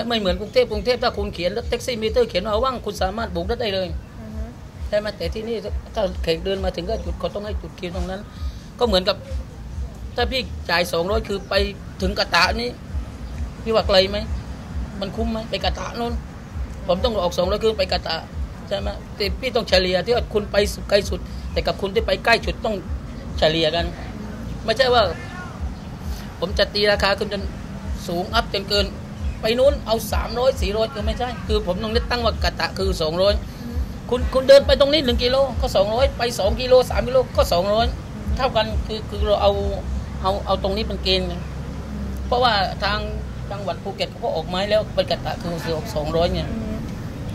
ไม่เหมือนกรุงเทพถ้าคุณเขียนรถแท็กซี่มิเตอร์เขียนเอาว่างคุณสามารถบุกรถได้เลยใช่ไหมแต่ที่นี่ถ้าแขกเดินมาถึงก็จุดเขาต้องให้จุดคิวตรงนั้นก็เหมือนกับถ้าพี่จ่าย200คือไปถึงกะตะนี้พี่ว่าไกลไหมมันคุ้มไหมไปกะตะนู้นผมต้องออก200คือไปกะตะใช่ไหมแต่พี่ต้องเฉลี่ยที่ว่าคุณไปไกลสุดแต่กับคุณที่ไปใกล้สุดต้องเฉลี่ยกันไม่ใช่ว่าผมจะตีราคาขึ้นจนสูงอัพจนเกินไปนู้นเอา300 400ก็ไม่ใช่คือผมต้องตั้งว่ากะตะคือ200คุณเดินไปตรงนี้1กิโลก็200ไป2กิโล3กิโลก็200เท่ากันคือเราเอาตรงนี้เป็นเกณฑ์เพราะว่าทางจังหวัดภูเก็ตเขาก็ออกไม้แล้วเป็นกะตะคือ200เนี่ย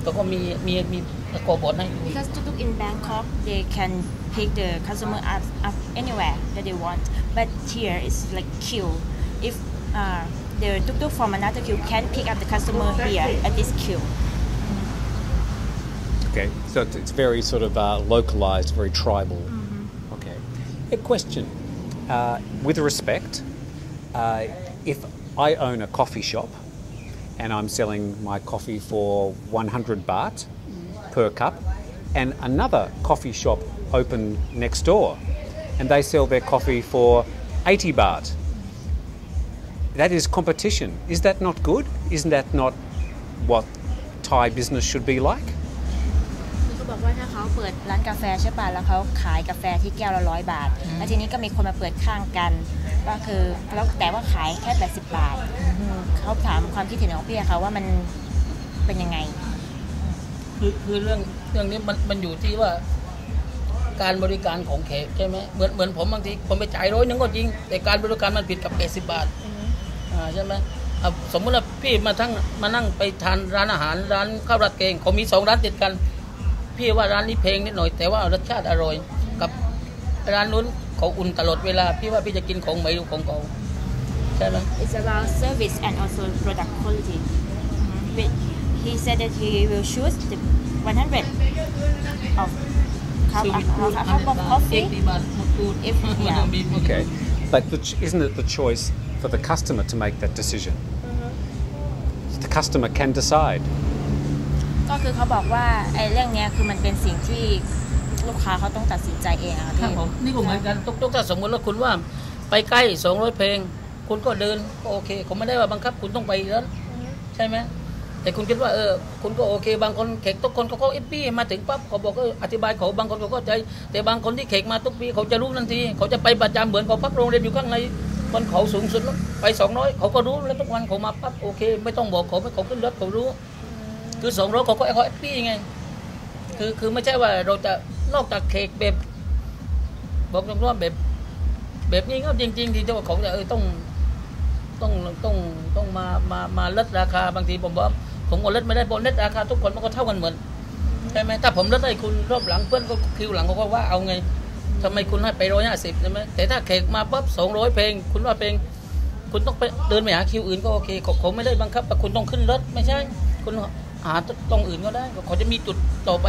ก็มีกบฏให้ Because tuk-tuk in Bangkok they can pick the customer up anywhere that they want but here it's like queue if the tuk-tuk from another queue can pick up the customer here at this queue. Okay, so it's very sort of localized, very tribal. Okay. A question. With respect, if I own a coffee shop and I'm selling my coffee for 100 baht per cup and another coffee shop open next door and they sell their coffee for 80 baht, that is competition. Is that not good? Isn't that not what Thai business should be like?เขาบอกว่าถ้าเขาเปิดร้านกาแฟใช่ป่ะแล้วเขาขายกาแฟที่แก้วละ100 บาทแล้วทีนี้ก็มีคนมาเปิดข้างกันก็คือแล้วแต่ว่าขายแค่80 บาทเขาถามความคิดเห็นของพี่เขาว่ามันเป็นยังไงคือเรื่องนี้มันอยู่ที่ว่าการบริการของแขกใช่ไหมเหมือนผมบางทีผมไปจ่าย100ก็จริงแต่การบริการมันผิดกับ80 บาทใช่ไหมสมมติว่าพี่มานั่งไปทานร้านอาหารร้านข้าวราดแกงเขามี2ร้านติดกันพี่ว่าร้านนี้เพลงนิดหน่อยแต่ว่ารสชาติอร่อยกับร้านนู้นเขาอุ่นตลอดเวลาพี่ว่าพี่จะกินของใหม่หรือของเก่าใช่ไหม It's about service and also product quality. But he said that he will choose the 100 of cup of coffee. If yeah. Okay, but isn't it the choice for the customer to make that decision? The customer can decide.ก็คือเขาบอกว่าไอ้เรื่องนี้คือมันเป็นสิ่งที่ลูกค้าเขาต้องตัดสินใจเองอะพี่นี่ก็เหมือนกันทุกถ้าสมมติว่าคุณว่าไปใกล้200เพลงคุณก็เดินก็โอเคผมไม่ได้ว่าบังคับคุณต้องไปนั้นใช่ไหมแต่คุณคิดว่าคุณก็โอเคบางคนแขกทุกคนเขาก็เอฟปี้มาถึงปั๊บเขาบอกก็อธิบายเขาบางคนเขาก็ใจแต่บางคนที่แขกมาทุกปีเขาจะรู้ทันทีเขาจะไปประจำเหมือนเขาพักโรงเรียนอยู่ข้างในบนเขาสูงสุดไป200เขาก็รู้แล้วทุกวันเขามาปั๊บโอเคไม่ต้องบอกเขาขึ้นรถเขารู้คือ200เขาก็แฮปปี้ไงคือไม่ใช่ว่าเราจะนอกจากเค้กแบบบอกตรงๆแบบนี้ก็จริงๆที่ว่าเขาจะต้องมาลดราคาบางทีผมบอกผมก็ลดไม่ได้ผมลดราคาทุกคนมันก็เท่ากันเหมือนใช่ไหมถ้าผมลดให้คุณรอบหลังเพื่อนก็คิวหลังเขาก็ว่าเอาไงทำไมคุณให้ไป150ใช่ไหมแต่ถ้าเค้กมาปั๊บ200เพลงคุณว่าเพลงคุณต้องไปเดินไปหาคิวอื่นก็โอเคเขาไม่ได้บังคับแต่คุณต้องขึ้นรถไม่ใช่คุณหาตรงอื่นก็ได้เขาจะมีจุดต่อไป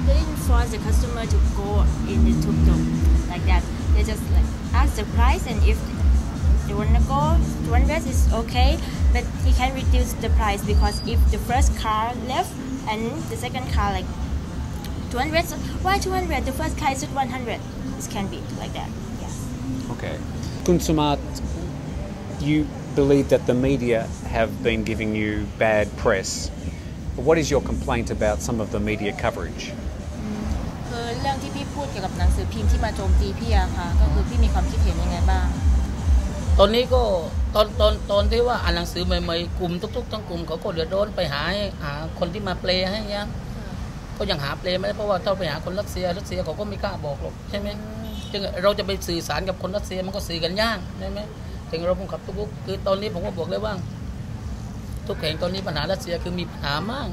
They didn't force the customer to go in the tuk-tuk like that. They just like ask the price and if they want to go 200 is okay, but he can reduce the price because if the first car left and the second car like 200, so why 200? The first car is at 100. This can be like that. Yeah. Okay. Kun Sumat, you believe that the media have been giving you bad press. But what is your complaint about some of the media coverage? คือเรื่องที่พี่พูดเกี่ยวกับหนังสือพิมพ์ที่มาโจมตีพี่อะค่ะก็คือพี่มีความคิดเห็นยังไงบ้างตอนนี้ก็ตอนที่ว่าอ่านหนังสือใหม่ๆกลุ่มทุกๆทั้งกลุ่มเขาก็เดือดร้อนไปหาคนที่มาแปลให้เงี้ยก็ยังหาแปลไม่ได้เพราะว่าถ้าไปหาคนรัสเซียเขาก็ไม่กล้าบอกหรอกใช่ไหมจึงเราจะไปสื่อสารกับคนรัสเซียมันก็สื่อกันยากใช่ไหมถึงเราผมขับทุกๆคือตอนนี้ผมก็บอกเลยว่าทุกแห่งตอนนี้ปัญหารัสเซียคือมีปัญหามาก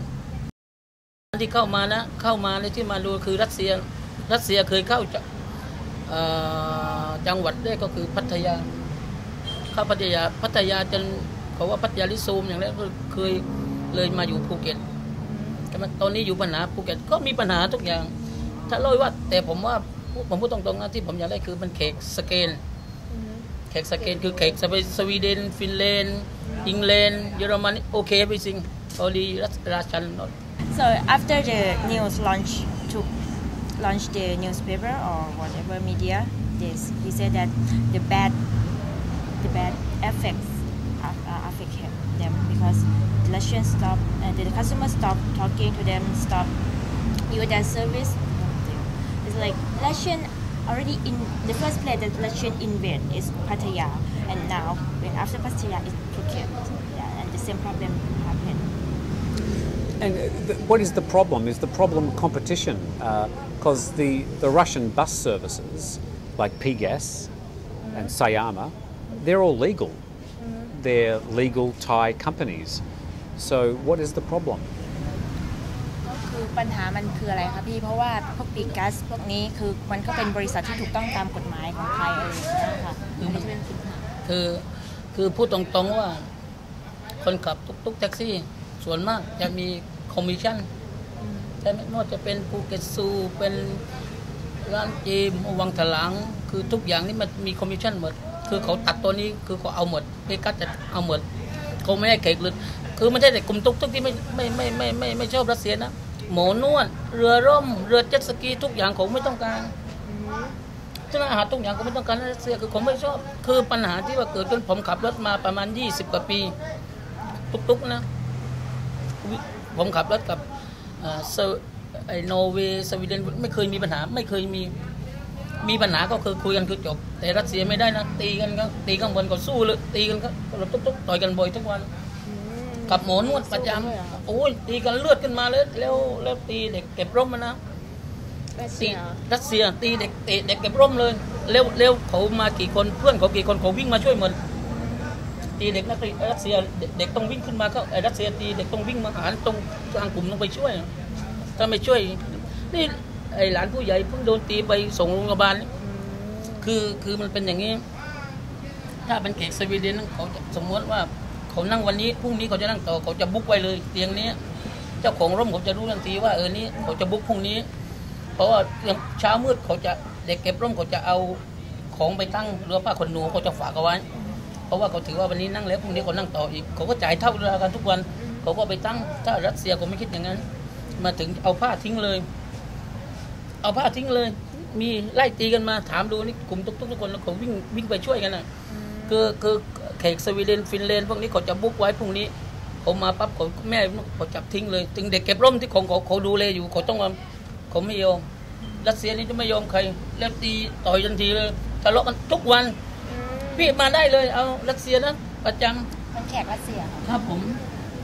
ที่เข้ามานะเข้ามาในที่มาดูคือรัสเซียเคยเข้าจังหวัดแรกก็คือพัทยาเข้าพัทยาจนเขาว่าพัทยาลิซูมอย่างนี้เคยเลยมาอยู่ภูเก็ตแต่ตอนนี้อยู่ปัญหาภูเก็ตก็มีปัญหาทุกอย่างถ้าเล่าว่าแต่ผมพูดตรงๆนะที่ผมอยากได้คือมันเค้กสเกลคือเค้กสวีเดนฟินแลนด์อังกฤษเยอรมันโอเคไปสิ่งonly Russian not. So after the news launch the newspaper or whatever media, he said that the bad effects affect them because the Russians stop and the customers stop talking to them, stop use their service. It's like Russian already in the first place that Russian invade is Pattaya, and now when after Pattaya is Phuket, and the same problem happened. And what is the problem? Is the problem competition? Because the Russian bus services, like Pgas and Sayama, they're all legal. They're legal Thai companies. So what is the problem? คือปัญหามันคืออะไรคะพี่เพราะว่าพวกปีกัสพวกนี้คือมันก็เป็นบริษัทที่ถูกต้องตามกฎหมายของไทยอะไรอย่างเงี้ยค่ะคือพูดตรงๆว่าคนขับตุ๊กแท็กซี่ส่วนมากจะมีคอมมิชชั่นใช่ไหมไม่ว่าจะเป็นภูเก็ตซูเป็นร้านจีมวังถลางคือทุกอย่างนี่มันมีคอมมิชชั่นหมดคือเขาตัดตัวนี้คือเขาเอาหมดปีกัสจะเอาหมดเขาไม่ให้เขกเลยคือไม่ใช่แต่กลุ่มตุ๊กที่ไม่ชอบรัสเซียนะหมอนวดเรือร่มเรือเจ็ตสกีทุกอย่างเขาไม่ต้องการซึ่งอาหารทุกอย่างเขาไม่ต้องการรัสเซียคือเขาไม่ชอบคือปัญหาที่ว่าเกิดขึ้นผมขับรถมาประมาณ20 กว่าปีตุ๊กนะผมขับรถกับนอร์เวย์สวีเดนไม่เคยมีปัญหาไม่เคยมีปัญหาก็คือคุยกันคือจบแต่รัสเซียไม่ได้นะตีกันก็ตีกันบนก็สู้เลยตีกันก็รถตุ๊กต่อยกันบ่อยทุกวันกับหมอนวดประจำโอ้ยตีกันเลือดขึ้นมาเลยแล้วตีเด็กเก็บร่มนะรัสเซียตีเด็กเก็บร่มเลยแล้วเขามากี่คนเพื่อนเขากี่คนเขาวิ่งมาช่วยหมดตีเด็กนักเรียนรัสเซียเด็กต้องวิ่งขึ้นมาเขารัสเซียตีเด็กต้องวิ่งมาหาตรงกลางกลุ่มต้องไปช่วยถ้าไม่ช่วยนี่ไอหลานผู้ใหญ่เพิ่งโดนตีไปส่งโรงพยาบาลคือมันเป็นอย่างนี้ถ้าเป็นเขตสวีเดนเขาสมมติว่าเขานั่งวันนี้พรุ่งนี้เขาจะนั่งต่อเขาจะบุ๊กไว้เลยเตียงนี้เจ้าของร่มเขาจะรู้ทันทีว่านี้เขาจะบุ๊กพรุ่งนี้เพราะว่าเช้ามืดเขาจะเด็กเก็บร่มเขาจะเอาของไปตั้งเรือผ้าขนหนูเขาจะฝากเอาไว้เพราะว่าเขาถือว่าวันนี้นั่งแล้วพรุ่งนี้เขานั่งต่ออีกเขาก็จ่ายเท่ากันทุกวันเขาก็ไปตั้งถ้ารัสเซียเขาไม่คิดอย่างนั้นมาถึงเอาผ้าทิ้งเลยมีไล่ตีกันมาถามดูนี่กลุ่มทุกคนแล้วเขาวิ่งไปช่วยกันนะคือเขตสวีเดนฟินแลนด์พวกนี้เขาจะบุ๊กไว้พรุ่งนี้เขามาปั๊บเขาแม่เขาจับทิ้งเลยถึงเด็กเก็บร่มที่ของเขาดูแลอยู่เขาต้องเขาไม่ยอมรัสเซียนี่จะไม่ยอมใครแล้วตีต่อยทันทีเลยทะเลาะกันทุกวันพี่มาได้เลยเอารัสเซียนะประจำเป็นแขกรัสเซียครับผม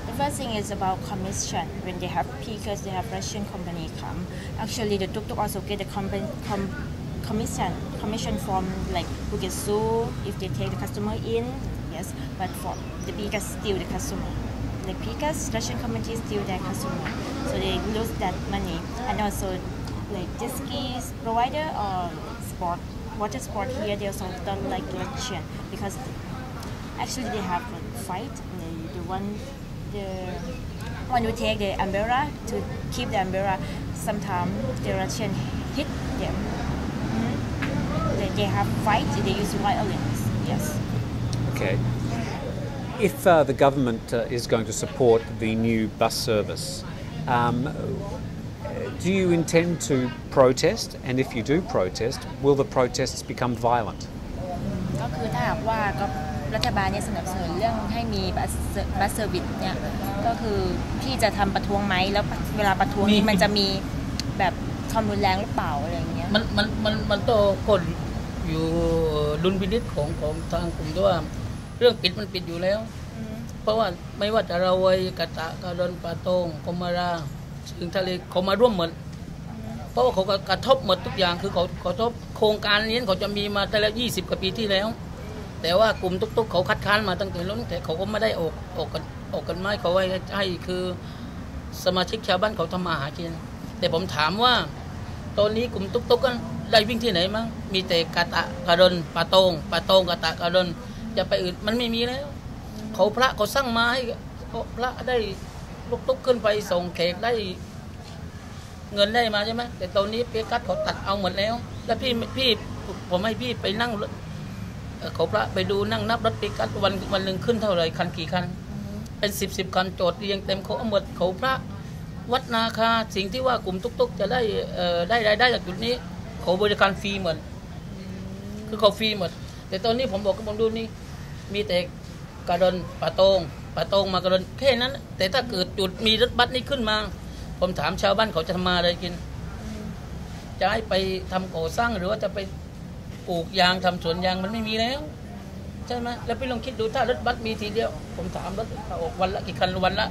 The first thing is about commission. When they have because they have Russian company come. Actually, the tuk-tuk also get the commission from like Phuket Zoo if they take the customer in. Yes, but for the Pgas still the customer. The Pgas Russian company still their customer, so they lose that money. And also like jet skis provider or water sport here they also don't like Russian because actually they have a fight. The one who take the umbrella to keep the umbrella, sometimes the Russian hit them. They have fight. They use violence. Yes. Okay. If the government is going to support the new bus service, do you intend to protest? And if you do protest, will the protests become violent? ก็คือถ้าหากว่ารัฐบาลเนี่ยสนับสนุนเรื่องให้มีบัสเซอร์วิสเนี่ยก็คือพี่จะทำประท้วงไหมแล้วเวลาประท้วงนี้มันจะมีแบบความรุนแรงหรือเปล่าอะไรอย่างเงี้ยมันต้องคนอยู่ดุลพินิจของทางกลุ่มด้วยว่าเรื่องปิดมันปิดอยู่แล้วเพราะว่าไม่ว่าจะเราไว้กะตะกะดอนปาตงกมาราถึงทะเลเขามาร่วมหมดเพราะว่าเขากระทบหมดทุกอย่างคือเขากระทบโครงการนี้เขาจะมีมาแต่แล้ว20 กว่าปีที่แล้วแต่ว่ากลุ่มตุ๊กๆเขาคัดค้านมาตั้งแต่ล้นแต่เขาก็ไม่ได้ออกกันไม้เขาไว้ให้คือ สมาชิกชาวบ้านเขาทำมาหากินแต่ผมถามว่าตอนนี้กลุ่มตุ๊กๆกันได้วิ่งที่ไหนมั้งมีแต่กะตะกะดนปะโตงกะตะกะดนจะไปอื่นมันไม่มีแล้วเขาพระเขาสร้างมาให้พระได้ลูกตุ๊กขึ้นไปส่งแขกได้เงินได้มาใช่ไหมแต่ตอนนี้เปียกัสเขาตัดเอาหมดแล้วแล้วพี่ผมให้พี่ไปนั่งเขาพระไปดูนั่งนับรถเปียกัสวันหนึ่งขึ้นเท่าไหร่คันกี่คันเป็น10 คันโจทย์เรียงเต็มเขาเอาหมดเขาพระวัดนาคาสิ่งที่ว่ากลุ่มตุ๊กๆจะได้รายได้จากจุดนี้เขาบริการฟรีหมดคือเขาฟรีหมดแต่ตอนนี้ผมบอกกับผมดูนี่มีแต่กระดนปะโตงมากระดนแค่นั้นแต่ถ้าเกิดจุดมีรถบัสนี้ขึ้นมาผมถามชาวบ้านเขาจะทำมาอะไรกินจะให้ไปทำก่อสร้างหรือว่าจะไปปลูกยางทำสวนยางมันไม่มีแล้วใช่ไหมแล้วพี่ลองคิดดูถ้ารถบัสมีทีเดียวผมถามรถออกวันละกี่คันวันละ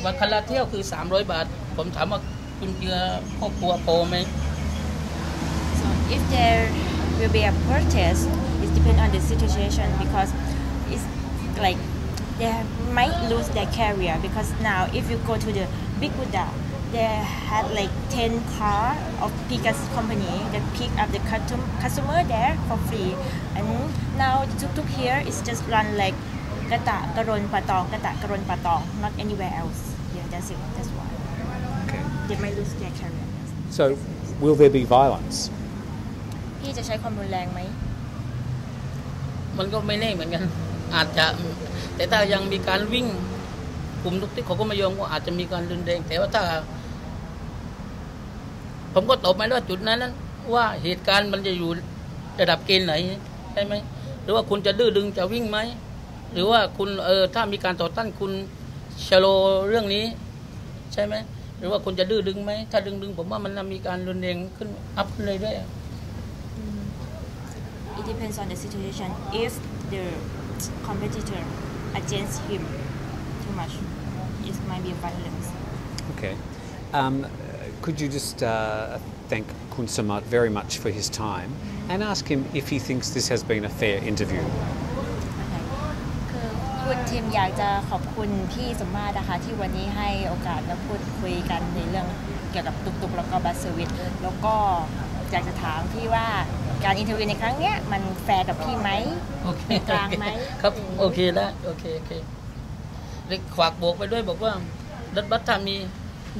วันคันละเที่ยวคือ300 บาทผมถามว่าคุณเจอครอบครัวพอไหม So if there will be a protest, it depends on the situation because it's like they might lose their career because now if you go to the Big Buddha, they had like 10 car of Pika's company that pick up the customer there for free, and now the tuk-tuk here is just run like Gata Karon Patong, not anywhere else. Yeah, that's it. That's why. Okay. They might lose their career. So, will there be violence? พี่จะใช้ความรุนแรงไหม มันก็ไม่แน่เหมือนกันอาจจะแต่ถ้ายังมีการวิ่งกลุ่มทุกที่เขาก็ไม่ยอมก็อาจจะมีการรุนแรงแต่ว่าถ้าผมก็ตอบไม่ได้ว่าจุดนั้นว่าเหตุการณ์มันจะอยู่ระดับเกณฑ์ไหนใช่ไหมหรือว่าคุณจะดื้อดึงจะวิ่งไหมหรือว่าคุณถ้ามีการต่อต้านคุณชะลอเรื่องนี้ใช่ไหมหรือว่าคุณจะดื้อดึงไหมถ้าดึงผมว่ามันมีการรุนแรงขึ้นอัพขึ้นเลยด้วยIt depends on the situation. If the competitor against him too much, it might be violence. Okay. Could you just thank Kun Samat very much for his time and ask him if he thinks this has been a fair interview? คือคุณทีมอยากจะขอบคุณพี่สมมาตรนะคะที่วันนี้ให้โอกาสมาพูดคุยกันในเรื่องเกี่ยวกับตุกๆแล้วก็บัสเซอร์วิสแล้วก็อยากจะถามพี่ว่าการอินเทอร์วิวในครั้งนี้มันแฟร์กับพี่ไหมเป็นกลางไหมครับโอเคได้โอเคเลยฝากบอกไปด้วยบอกว่ารถบัสถ้า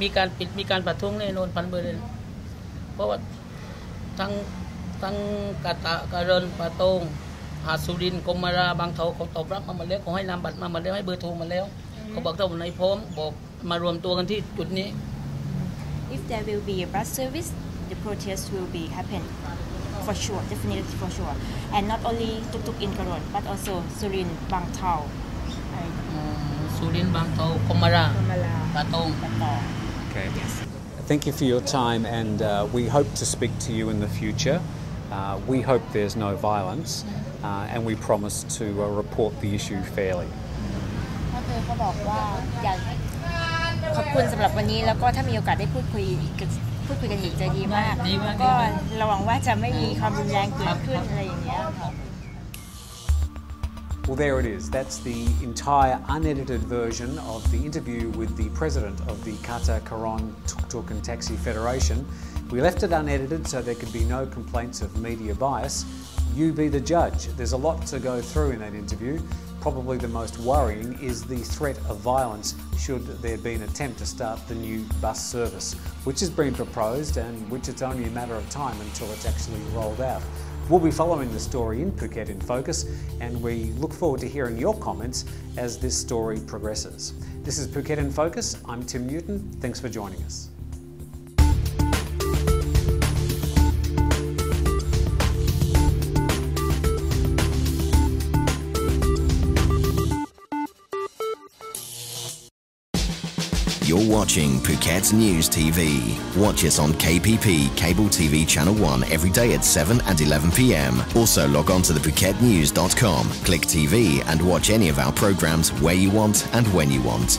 มีการปิดมีการประท้วงแน่นอน1,000%เพราะว่าทั้งกะตะกะเรินปะโตงหาดสุรินทร์กรมราบางเถาเขาตอบรับมาหมดแล้วเขาให้นำบัตรมาหมดแล้วให้เบอร์โทรมาแล้วเขาบอกถ้าวันไหนพร้อมบอกมารวมตัวกันที่จุดนี้ If there will be a bus service, the protest will be happen for sure, definitely for sure, and not only tuk-tuk in Karon, but also Surin, Bang Thao. Surin, Bang Thao, Komara, Patong. Okay. Yes. Thank you for your time, and we hope to speak to you in the future. We hope there's no violence, and we promise to report the issue fairly. ก็คือเขาบอกว่าอยากขอบคุณสำหรับวันนี้แล้วก็ถ้ามีโอกาสได้พูดคุยกันอีกจะดีมากก็ระวังว่าจะไม่มีความรุนแรงเกิดขึ้นอะไรอย่างเงี้ย Well, there it is. That's the entire unedited version of the interview with the president of the Kata Karon Tuk-Tuk and Taxi Federation. We left it unedited so there could be no complaints of media bias. You be the judge. There's a lot to go through in that interview. Probably the most worrying is the threat of violence should there be an attempt to start the new bus service, which has been proposed and which it's only a matter of time until it's actually rolled out. We'll be following the story in Phuket in Focus, and we look forward to hearing your comments as this story progresses. This is Phuket in Focus. I'm Tim Newton. Thanks for joining us. You're watching Phuket News TV. Watch us on KPP Cable TV Channel 1 every day at 7 and 11 p.m. Also log on to the PhuketNews.com, click TV and watch any of our programs where you want and when you want.